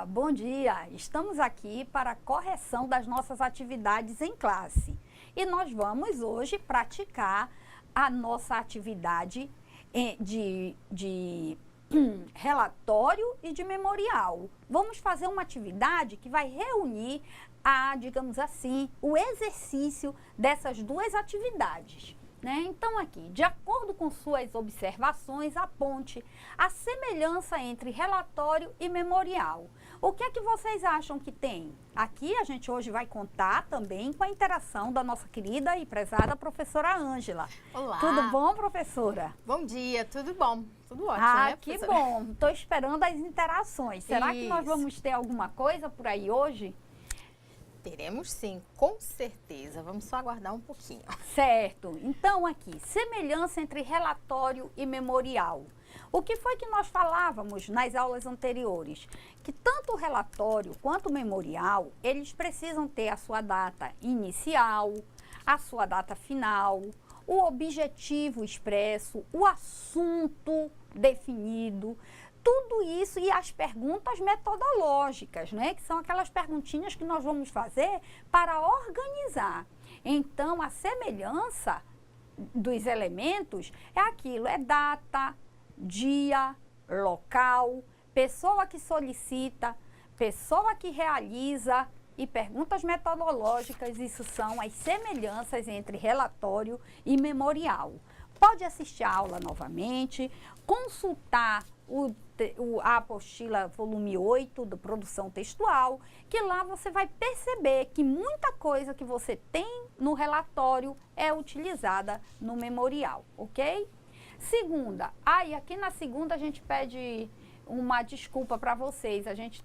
bom dia! Estamos aqui para a correção das nossas atividades em classe. E nós vamos hoje praticar a nossa atividade de relatório e de memorial. Vamos fazer uma atividade que vai reunir digamos assim, o exercício dessas duas atividades. Então aqui, de acordo com suas observações, aponte a semelhança entre relatório e memorial. O que é que vocês acham que tem? Aqui a gente hoje vai contar também com a interação da nossa querida e prezada professora Ângela. Olá! Tudo bom, professora? Bom dia, tudo bom? Tudo ótimo, né, que professora? bom! Estou esperando as interações. Será que nós Isso. vamos ter alguma coisa por aí hoje? Teremos sim, com certeza. Vamos só aguardar um pouquinho. Certo. Então aqui, semelhança entre relatório e memorial. O que foi que nós falávamos nas aulas anteriores? Que tanto o relatório quanto o memorial, eles precisam ter a sua data inicial, a sua data final, o objetivo expresso, o assunto definido, tudo isso e as perguntas metodológicas, que são aquelas perguntinhas que nós vamos fazer para organizar. Então, a semelhança dos elementos é aquilo, é data, dia, local, pessoa que solicita, pessoa que realiza e perguntas metodológicas. Isso são as semelhanças entre relatório e memorial. Pode assistir a aula novamente, consultar a apostila volume 8 da produção textual, que lá você vai perceber que muita coisa que você tem no relatório é utilizada no memorial, ok? Segunda, e aqui na segunda a gente pede uma desculpa para vocês, a gente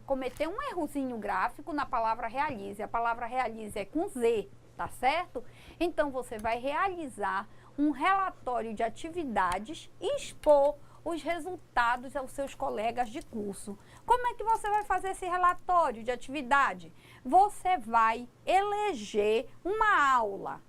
cometeu um errozinho gráfico na palavra realize, a palavra realize é com Z, tá certo? Então você vai realizar um relatório de atividades e expor os resultados aos seus colegas de curso. Como é que você vai fazer esse relatório de atividade? Você vai eleger uma aula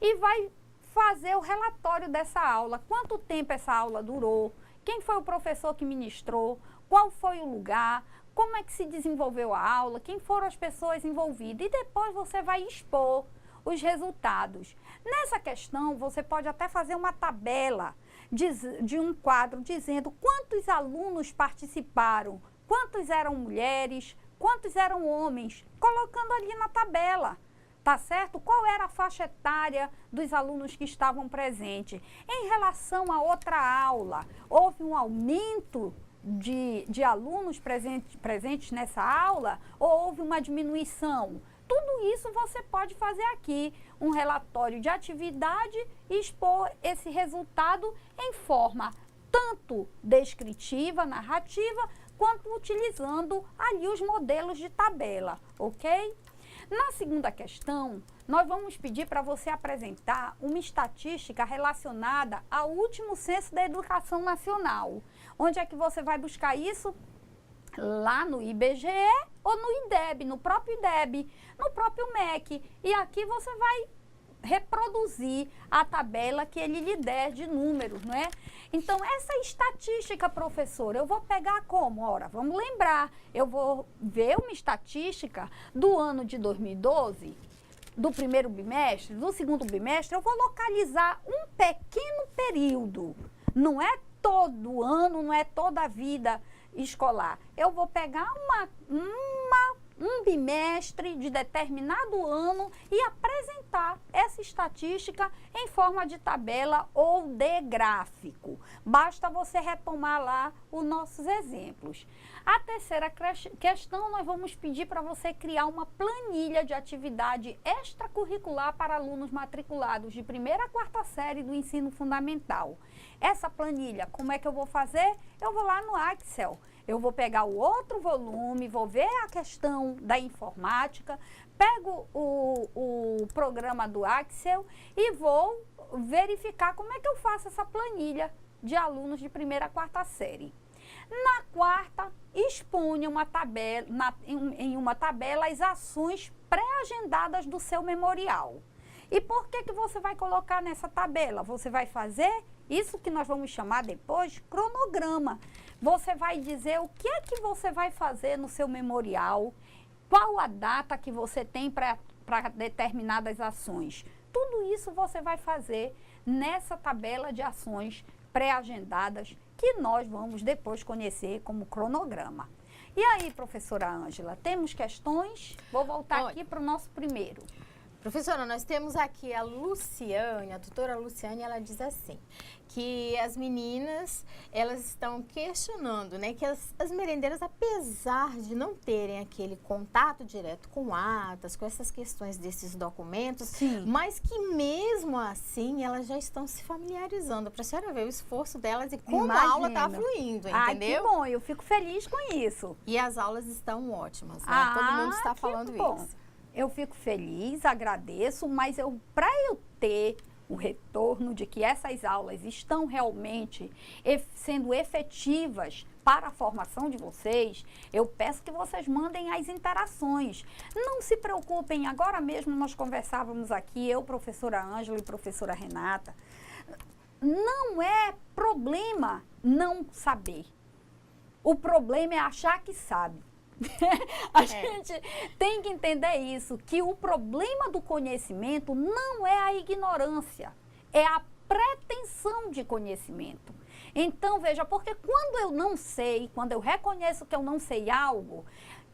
e vai fazer o relatório dessa aula. Quanto tempo essa aula durou? Quem foi o professor que ministrou? Qual foi o lugar? Como é que se desenvolveu a aula? Quem foram as pessoas envolvidas? E depois você vai expor os resultados. Nessa questão, você pode até fazer uma tabela de um quadro dizendo quantos alunos participaram, quantos eram mulheres, quantos eram homens, colocando ali na tabela, tá certo? Qual era a faixa etária dos alunos que estavam presentes. Em relação a outra aula, houve um aumento de alunos presentes nessa aula ou houve uma diminuição? Tudo isso você pode fazer aqui, um relatório de atividade e expor esse resultado em forma tanto descritiva, narrativa, quanto utilizando ali os modelos de tabela, ok? Na segunda questão, nós vamos pedir para você apresentar uma estatística relacionada ao último censo da educação nacional. Onde é que você vai buscar isso? Lá no IBGE ou no IDEB, no próprio IDEB, no próprio MEC. E aqui você vai reproduzir a tabela que ele lhe der de números, não é? Então, essa estatística, professora, eu vou pegar como? Ora, vamos lembrar, eu vou ver uma estatística do ano de 2012, do primeiro bimestre, do segundo bimestre, eu vou localizar um pequeno período. Não é todo ano, não é toda a vida escolar. Eu vou pegar um bimestre de determinado ano e apresentar essa estatística em forma de tabela ou de gráfico. Basta você retomar lá os nossos exemplos. A terceira questão, nós vamos pedir para você criar uma planilha de atividade extracurricular para alunos matriculados de primeira a quarta série do ensino fundamental. Essa planilha, como é que eu vou fazer? Eu vou lá no Excel. Eu vou pegar o outro volume, vou ver a questão da informática, pego o programa do Excel e vou verificar como é que eu faço essa planilha de alunos de primeira a quarta série. Na quarta, exponha em uma tabela as ações pré-agendadas do seu memorial. E por que você vai colocar nessa tabela? Você vai fazer isso que nós vamos chamar depois cronograma. Você vai dizer o que é que você vai fazer no seu memorial, qual a data que você tem para determinadas ações. Tudo isso você vai fazer nessa tabela de ações pré-agendadas que nós vamos depois conhecer como cronograma. E aí, professora Ângela, temos questões? Vou voltar aqui para o nosso primeiro. Professora, nós temos aqui a Luciane, a tutora Luciane, ela diz assim, que as meninas, elas estão questionando, né, que as merendeiras, apesar de não terem aquele contato direto com atas, com essas questões desses documentos, Sim. mas que mesmo assim, elas já estão se familiarizando, para a senhora ver o esforço delas e como a aula está fluindo, entendeu? Ai, que bom, eu fico feliz com isso. E as aulas estão ótimas, né? Todo mundo está falando isso. Eu fico feliz, agradeço, mas para eu ter o retorno de que essas aulas estão realmente sendo efetivas para a formação de vocês, eu peço que vocês mandem as interações. Não se preocupem, agora mesmo nós conversávamos aqui, eu, professora Ângela e professora Renata, não é problema não saber. O problema é achar que sabe. Gente tem que entender isso, que o problema do conhecimento não é a ignorância, é a pretensão de conhecimento. Então, veja, porque quando eu não sei, quando eu reconheço que eu não sei algo,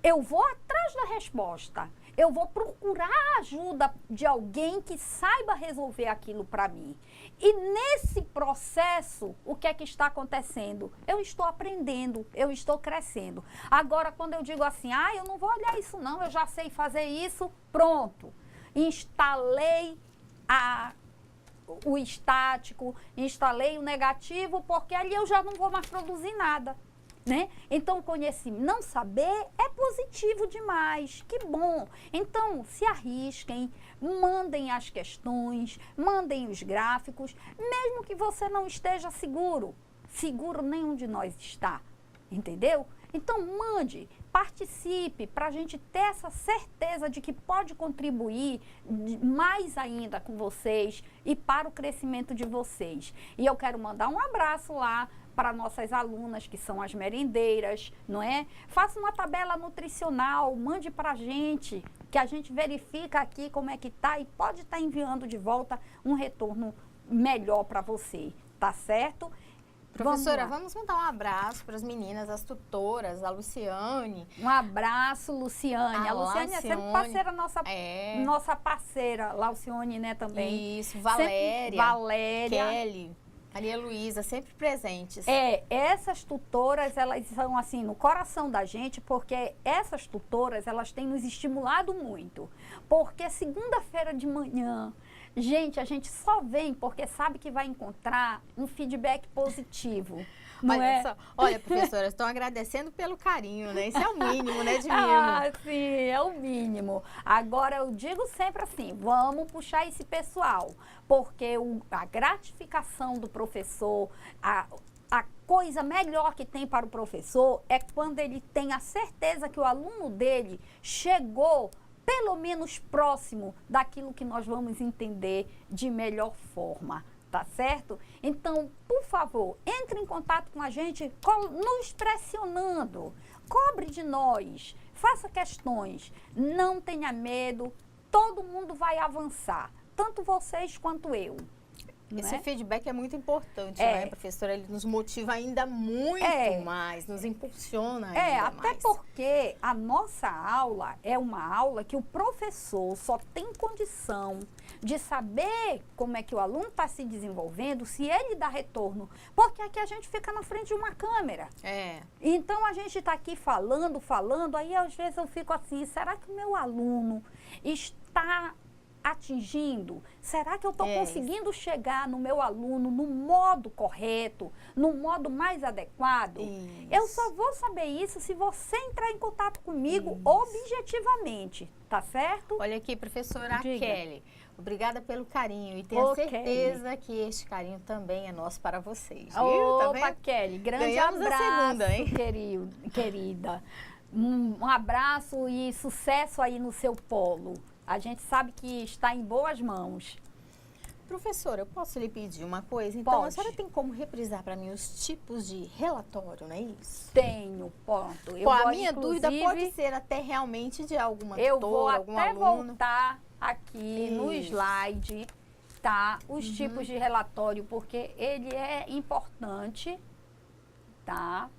eu vou atrás da resposta. Eu vou procurar a ajuda de alguém que saiba resolver aquilo para mim. E nesse processo, o que é que está acontecendo? Eu estou aprendendo, eu estou crescendo. Agora, quando eu digo assim, eu não vou olhar isso não, eu já sei fazer isso, pronto. Instalei o estático, instalei o negativo, porque ali eu já não vou mais produzir nada. Né? Então, o conhecimento, não saber é positivo demais, que bom. Então, se arrisquem, mandem as questões, mandem os gráficos, mesmo que você não esteja seguro. Seguro nenhum de nós está, entendeu? Então, mande, participe, para a gente ter essa certeza de que pode contribuir mais ainda com vocês e para o crescimento de vocês. E eu quero mandar um abraço lá para nossas alunas, que são as merendeiras, não é? Faça uma tabela nutricional, mande para a gente, que a gente verifica aqui como é que tá e pode estar enviando de volta um retorno melhor para você, tá certo? Professora, vamos mandar um abraço para as meninas, as tutoras, a Luciane. Um abraço, Luciane. A Luciane é sempre parceira, nossa parceira, Luciane, né, também. Isso, Valéria, Valéria, Kelly, Maria Luísa, sempre presentes. Essas tutoras, elas são assim, no coração da gente, porque essas tutoras, elas têm nos estimulado muito. Porque segunda-feira de manhã, gente, a gente só vem porque sabe que vai encontrar um feedback positivo. Olha, professora, estão agradecendo pelo carinho, né? Isso é o mínimo, né, de mimo. Sim, é o mínimo. Agora, eu digo sempre assim, vamos puxar esse pessoal, porque a gratificação do professor, a coisa melhor que tem para o professor é quando ele tem a certeza que o aluno dele chegou pelo menos próximo daquilo que nós vamos entender de melhor forma. Tá certo? Então, por favor, entre em contato com a gente, nos pressionando, cobre de nós, faça questões, não tenha medo, todo mundo vai avançar, tanto vocês quanto eu. Esse feedback é muito importante, né, professora? Ele nos motiva ainda muito mais, nos impulsiona ainda mais. Até porque a nossa aula é uma aula que o professor só tem condição de saber como é que o aluno está se desenvolvendo se ele dá retorno. Porque aqui a gente fica na frente de uma câmera. Então, a gente está aqui falando, aí às vezes eu fico assim, será que o meu aluno está atingindo? Será que eu estou conseguindo chegar no meu aluno no modo correto, no modo mais adequado? Isso. Eu só vou saber isso se você entrar em contato comigo objetivamente, tá certo? Olha aqui, professora Kelly, obrigada pelo carinho e tenho certeza que este carinho também é nosso para vocês. Opa, Kelly, grande Ganhamos abraço, a segunda, hein? Querida. Um abraço e sucesso aí no seu polo. A gente sabe que está em boas mãos. Professora, eu posso lhe pedir uma coisa? Então, a Pode. senhora tem como reprisar para mim os tipos de relatório, não é isso? Tenho, ponto. Pô, a vou, minha dúvida pode inclusive, ser até realmente de alguma eu vou tutora, algum até aluno. voltar aqui no Isso. slide, tá? Os tipos de relatório, porque ele é importante, tá?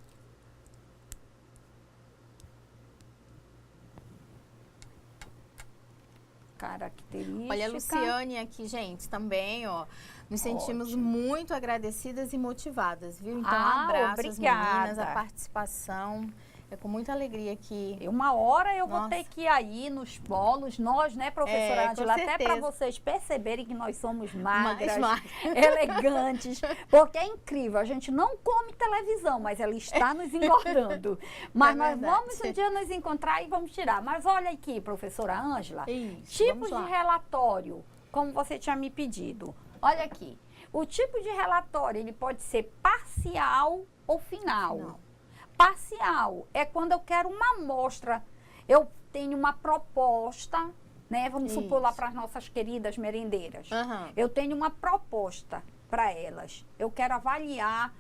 Característica. Olha, a Luciane aqui, gente, também, ó. Nos sentimos Ótimo. muito agradecidas e motivadas, viu? Então, Ah, abraço às obrigada. meninas, a participação. É com muita alegria que... Uma hora eu vou Nossa. ter que ir aí nos polos, nós, né, professora É, com Ângela, até para certeza. vocês perceberem que nós somos magras, Mais elegantes, porque é incrível, a gente não come televisão, mas ela está nos engordando. Mas É nós verdade. vamos um dia nos encontrar e vamos tirar. Mas olha aqui, professora Ângela, Isso, tipos vamos de lá. relatório, como você tinha me pedido. Olha aqui, o tipo de relatório, ele pode ser parcial ou final. Não. Parcial é quando eu quero uma amostra, eu tenho uma proposta, né? Vamos supor lá Isso. para as nossas queridas merendeiras. Aham. Eu tenho uma proposta para elas. Eu quero avaliar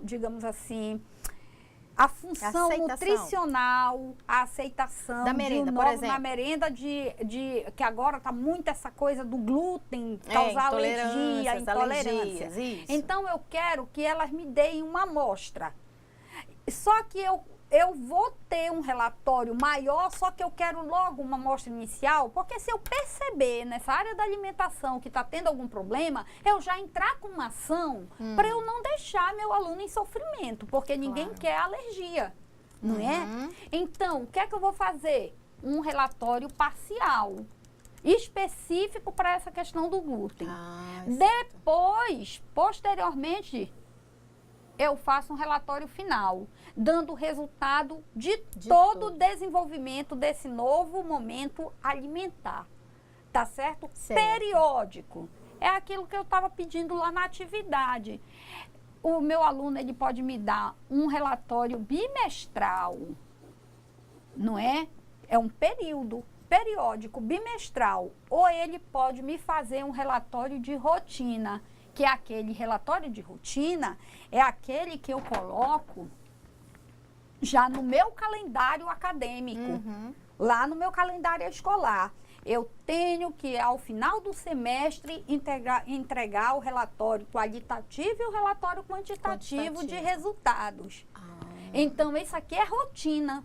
digamos assim, a função Aceitação. nutricional, a aceitação Da merenda, de um por novo exemplo. na merenda que agora está muito essa coisa do glúten, causar alergia, intolerâncias, intolerância. alergias, isso. Então eu quero que elas me deem uma amostra. Só que eu vou ter um relatório maior, só que eu quero logo uma amostra inicial, porque se eu perceber nessa área da alimentação que está tendo algum problema, eu já entrar com uma ação para eu não deixar meu aluno em sofrimento, porque ninguém Claro. quer alergia, não Uhum. é? Então, o que é que eu vou fazer? Um relatório parcial, específico para essa questão do glúten. Ah, Depois, posteriormente, eu faço um relatório final, dando o resultado de todo o desenvolvimento desse novo momento alimentar. Tá certo? Certo. Periódico. É aquilo que eu estava pedindo lá na atividade. O meu aluno, ele pode me dar um relatório bimestral, não é? É um período periódico, bimestral. Ou ele pode me fazer um relatório de rotina, que é aquele relatório de rotina, é aquele que eu coloco já no meu calendário acadêmico, lá no meu calendário escolar. Eu tenho que, ao final do semestre, entregar o relatório qualitativo e o relatório quantitativo de resultados. Então, isso aqui é rotina.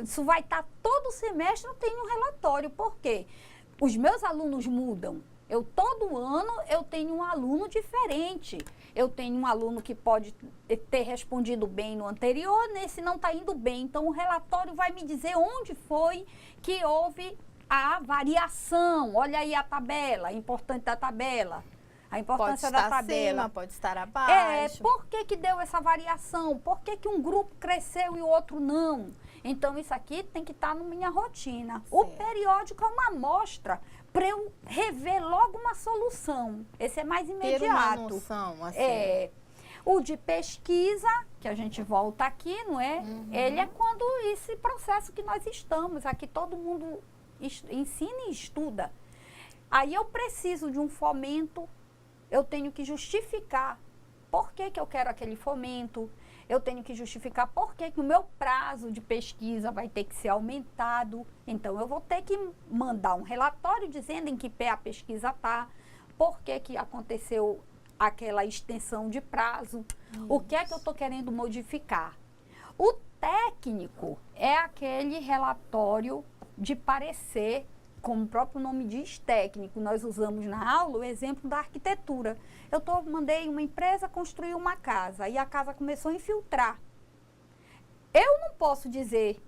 Isso vai estar todo semestre, eu tenho um relatório. Por quê? Os meus alunos mudam. Todo ano eu tenho um aluno diferente. Eu tenho um aluno que pode ter respondido bem no anterior, nesse não está indo bem. Então, o relatório vai me dizer onde foi que houve a variação. Olha aí a tabela, a importância da tabela. A Pode importância estar da tabela. acima, pode estar abaixo. Por que deu essa variação? Por que um grupo cresceu e o outro não? Então, isso aqui tem que estar na minha rotina. O Certo. periódico é uma amostra para eu rever logo uma solução. Esse é mais Ter imediato. uma noção, assim. O de pesquisa, que a gente volta aqui, não é? Ele é quando esse processo que nós estamos, aqui todo mundo ensina e estuda. Aí eu preciso de um fomento, eu tenho que justificar por que eu quero aquele fomento, eu tenho que justificar por que o meu prazo de pesquisa vai ter que ser aumentado. Então, eu vou ter que mandar um relatório dizendo em que pé a pesquisa está, por que aconteceu aquela extensão de prazo, o que é que eu estou querendo modificar. O técnico é aquele relatório de parecer, como o próprio nome diz, técnico. Nós usamos na aula o exemplo da arquitetura. Mandei uma empresa construir uma casa e a casa começou a infiltrar. Eu não posso dizer,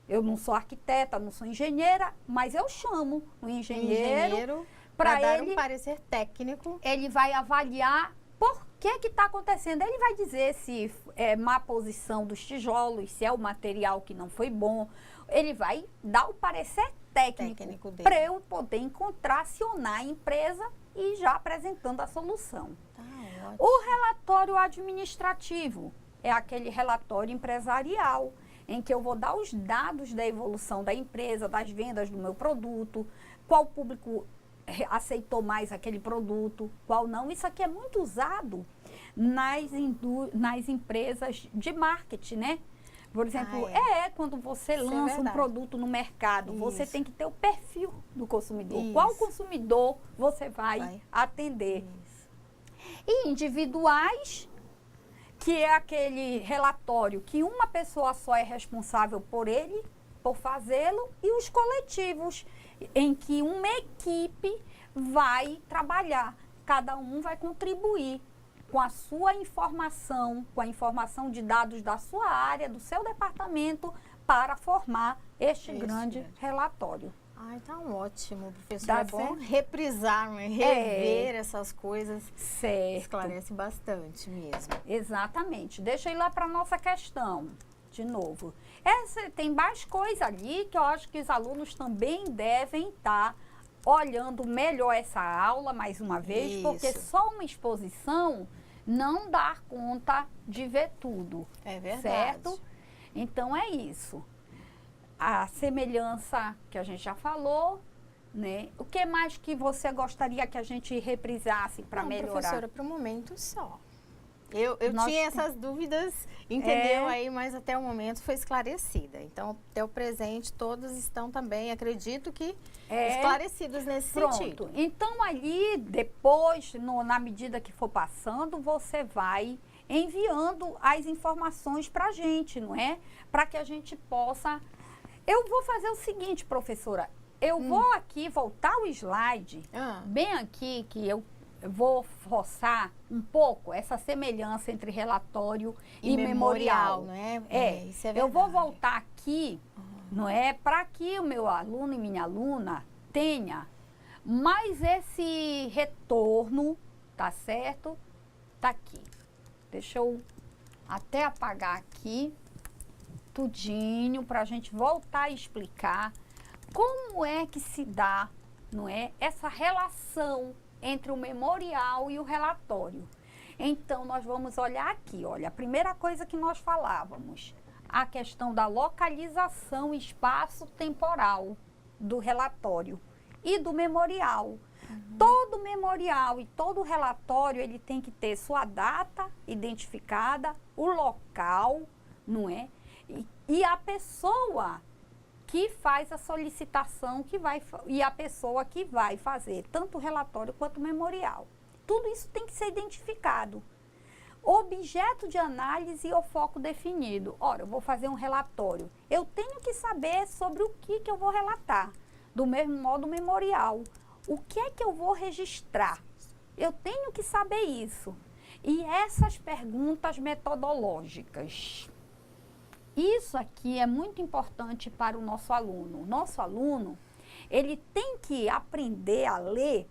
eu não sou arquiteta, não sou engenheira, mas eu chamo o engenheiro para para dar ele, um parecer técnico. ele vai avaliar por que está acontecendo. Ele vai dizer se é má posição dos tijolos, se é o material que não foi bom. Ele vai dar o parecer técnico dele. para eu poder acionar a empresa e já apresentando a solução. Tá ótimo. O relatório administrativo é aquele relatório empresarial, em que eu vou dar os dados da evolução da empresa, das vendas do meu produto, qual público aceitou mais aquele produto, qual não. Isso aqui é muito usado nas empresas de marketing, né? Por exemplo, quando você lança um produto no mercado, você tem que ter o perfil do consumidor. Isso. Qual consumidor você vai atender? Isso. E individuais, que é aquele relatório que uma pessoa só é responsável por ele, por fazê-lo, e os coletivos, em que uma equipe vai trabalhar. Cada um vai contribuir com a sua informação, com a informação de dados da sua área, do seu departamento, para formar este grande relatório. Ah, então ótimo, professor. É bom reprisar, né? Rever essas coisas. Certo. Esclarece bastante mesmo. Exatamente. Deixa eu ir lá para a nossa questão, de novo. Tem mais coisa ali que eu acho que os alunos também devem estar olhando melhor essa aula, mais uma vez, porque só uma exposição não dá conta de ver tudo. É verdade. Certo? Então, é isso. A semelhança que a gente já falou, né? O que mais que você gostaria que a gente reprisasse para melhorar? Professora, para o momento só. Eu tinha essas dúvidas, entendeu? Aí, mas até o momento foi esclarecida. Então, até o presente, todos estão também, acredito que, esclarecidos nesse sentido. Então, ali, depois, na medida que for passando, você vai enviando as informações para a gente, não é? Para que a gente possa... Eu vou fazer o seguinte, professora. Eu vou aqui voltar o slide, bem aqui, que eu vou forçar um pouco essa semelhança entre relatório e memorial. Não é? Isso é verdade. Eu vou voltar aqui, não é? Para que o meu aluno e minha aluna tenha mais esse retorno, tá certo? Tá aqui. Deixa eu até apagar aqui tudinho para a gente voltar a explicar como é que se dá, não é, essa relação entre o memorial e o relatório. Então, nós vamos olhar aqui, olha, a primeira coisa que nós falávamos, a questão da localização espaço-temporal do relatório e do memorial. Todo memorial e todo relatório, ele tem que ter sua data identificada, o local, não é? E a pessoa que faz a solicitação e a pessoa que vai fazer tanto o relatório quanto o memorial. Tudo isso tem que ser identificado. Objeto de análise e o foco definido. Ora, eu vou fazer um relatório. Eu tenho que saber sobre o que eu vou relatar. Do mesmo modo, memorial. O que é que eu vou registrar? Eu tenho que saber isso. E essas perguntas metodológicas. Isso aqui é muito importante para o nosso aluno. O nosso aluno, ele tem que aprender a ler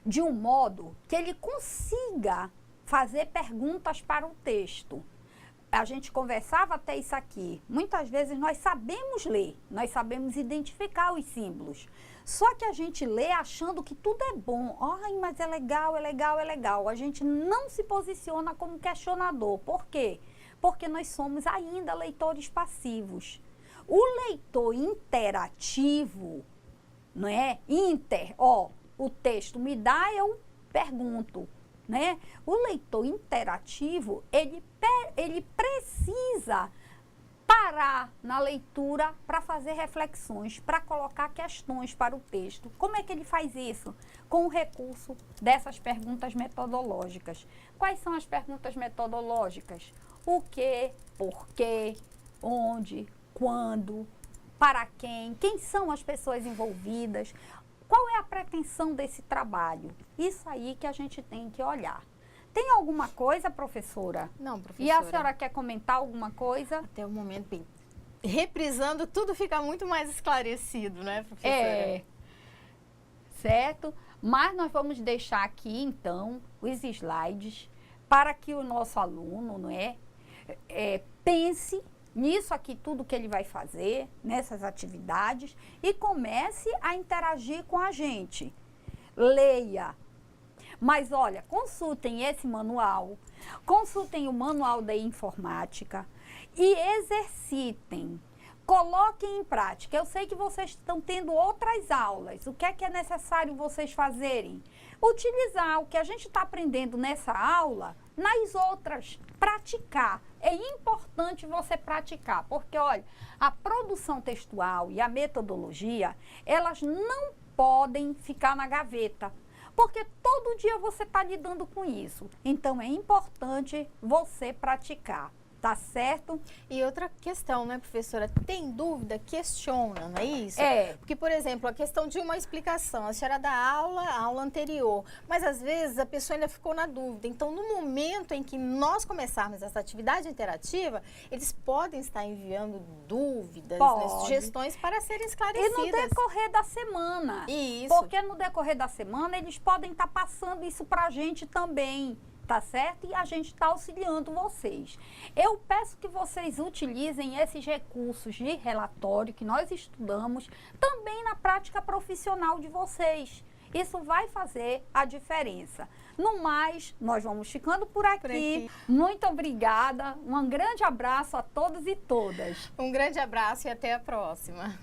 de um modo que ele consiga fazer perguntas para o texto. A gente conversava até isso aqui. Muitas vezes nós sabemos ler, nós sabemos identificar os símbolos. Só que a gente lê achando que tudo é bom. Ai, mas é legal, é legal, é legal. A gente não se posiciona como questionador. Por quê? Porque nós somos ainda leitores passivos. O leitor interativo, não é? O texto me dá, eu pergunto, né? O leitor interativo, ele precisa parar na leitura para fazer reflexões, para colocar questões para o texto. Como é que ele faz isso? Com o recurso dessas perguntas metodológicas. Quais são as perguntas metodológicas? O que, por quê, onde, quando, para quem são as pessoas envolvidas, qual é a pretensão desse trabalho? Isso aí que a gente tem que olhar. Tem alguma coisa, professora? Não, professora. E a senhora quer comentar alguma coisa? Até o momento, bem, reprisando, tudo fica muito mais esclarecido, né, professora? Certo? Mas nós vamos deixar aqui, então, os slides para que o nosso aluno, não é, pense nisso aqui, tudo que ele vai fazer, nessas atividades, e comece a interagir com a gente. Leia. Mas, olha, consultem esse manual, consultem o manual da informática e exercitem. Coloquem em prática. Eu sei que vocês estão tendo outras aulas. O que é necessário vocês fazerem? Utilizar o que a gente está aprendendo nessa aula nas outras. Praticar. É importante você praticar, porque, olha, a produção textual e a metodologia, elas não podem ficar na gaveta, porque todo dia você está lidando com isso. Então, é importante você praticar. Tá certo? E outra questão, né, professora? Tem dúvida? Questiona, não é isso? É. Porque, por exemplo, a questão de uma explicação. A senhora dá a aula anterior, mas às vezes a pessoa ainda ficou na dúvida. Então, no momento em que nós começarmos essa atividade interativa, eles podem estar enviando dúvidas, né, sugestões para serem esclarecidas. E no decorrer da semana. Isso. Porque no decorrer da semana eles podem estar passando isso pra gente também. Tá certo? E a gente está auxiliando vocês. Eu peço que vocês utilizem esses recursos de relatório que nós estudamos também na prática profissional de vocês. Isso vai fazer a diferença. No mais, nós vamos ficando por aqui. Muito obrigada. Um grande abraço a todos e todas. Um grande abraço e até a próxima.